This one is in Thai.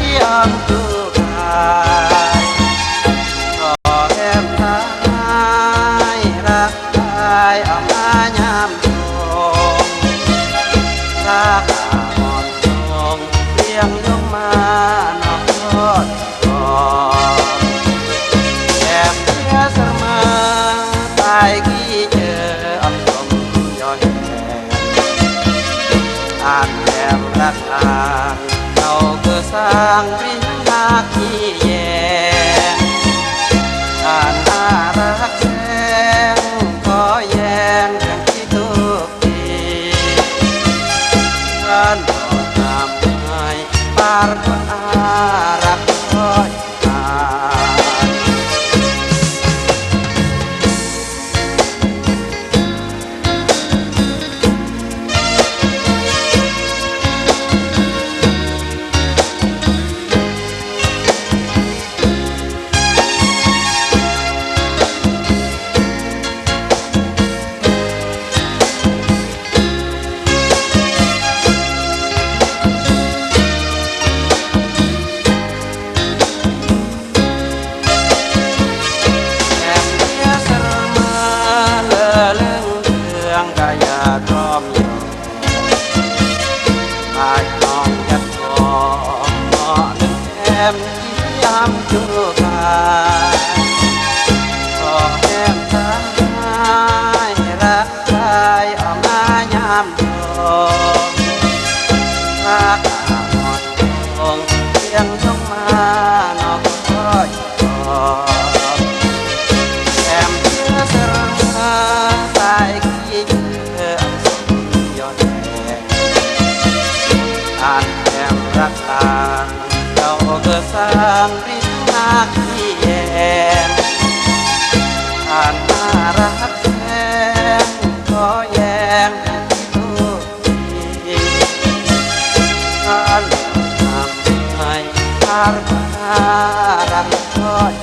diam tukaiก็แอมทายรักทายเอามายามชมรักอ่อนทองเพียงยกมานอกทอดก่อนแอบเพียเสมอตายกี่เจออับสมย้อนแอบอ่านแอมรักอาเราก็สร้างริ้งนาขี้แยงอ่านน่ารักแสงขอแยงเรื่องที่ทุกทีร้านต่อตามให้ปารคนอารักคอยตาพร้อมอยู่ตายน้องยัดคอหมอหนึ่งแอมที่ยามจูกายก็แอมทายรักชายเอามายามโดนรักอ่อนทองเพียงต้องมานอกคอยก่อนแอมเพื่อเสรตายกี่อ่านแอมรักตาเราก็สร้างริ้งนาขี้แยงอ่านน่ารักแสงก็แยงทุกทีอ่านทำให้อารักคอย